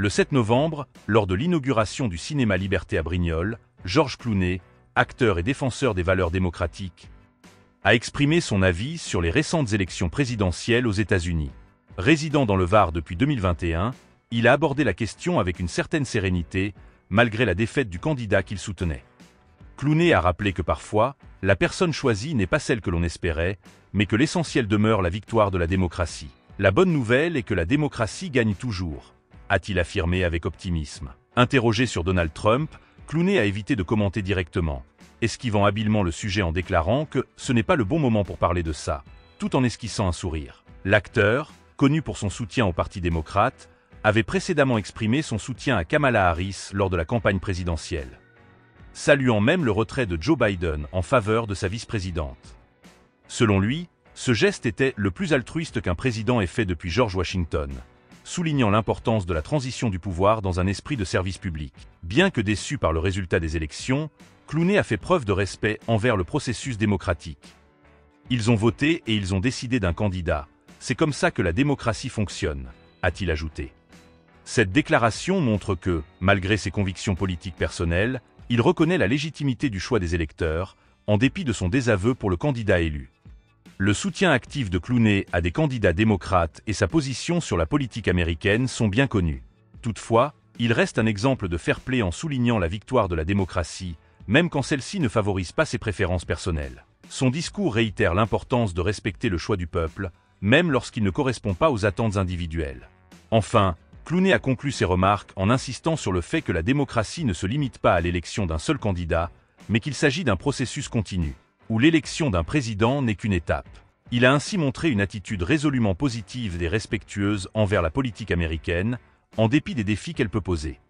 Le 7 novembre, lors de l'inauguration du cinéma Liberté à Brignoles, Georges Clooney, acteur et défenseur des valeurs démocratiques, a exprimé son avis sur les récentes élections présidentielles aux États-Unis. Résidant dans le Var depuis 2021, il a abordé la question avec une certaine sérénité, malgré la défaite du candidat qu'il soutenait. Clooney a rappelé que parfois, la personne choisie n'est pas celle que l'on espérait, mais que l'essentiel demeure la victoire de la démocratie. La bonne nouvelle est que la démocratie gagne toujours, a-t-il affirmé avec optimisme. Interrogé sur Donald Trump, Clooney a évité de commenter directement, esquivant habilement le sujet en déclarant que ce n'est pas le bon moment pour parler de ça, tout en esquissant un sourire. L'acteur, connu pour son soutien au Parti démocrate, avait précédemment exprimé son soutien à Kamala Harris lors de la campagne présidentielle, saluant même le retrait de Joe Biden en faveur de sa vice-présidente. Selon lui, ce geste était le plus altruiste qu'un président ait fait depuis George Washington, soulignant l'importance de la transition du pouvoir dans un esprit de service public. Bien que déçu par le résultat des élections, Clooney a fait preuve de respect envers le processus démocratique. Ils ont voté et ils ont décidé d'un candidat. C'est comme ça que la démocratie fonctionne, a-t-il ajouté. Cette déclaration montre que, malgré ses convictions politiques personnelles, il reconnaît la légitimité du choix des électeurs, en dépit de son désaveu pour le candidat élu. Le soutien actif de Clooney à des candidats démocrates et sa position sur la politique américaine sont bien connus. Toutefois, il reste un exemple de fair-play en soulignant la victoire de la démocratie, même quand celle-ci ne favorise pas ses préférences personnelles. Son discours réitère l'importance de respecter le choix du peuple, même lorsqu'il ne correspond pas aux attentes individuelles. Enfin, Clooney a conclu ses remarques en insistant sur le fait que la démocratie ne se limite pas à l'élection d'un seul candidat, mais qu'il s'agit d'un processus continu, où l'élection d'un président n'est qu'une étape. Il a ainsi montré une attitude résolument positive et respectueuse envers la politique américaine, en dépit des défis qu'elle peut poser.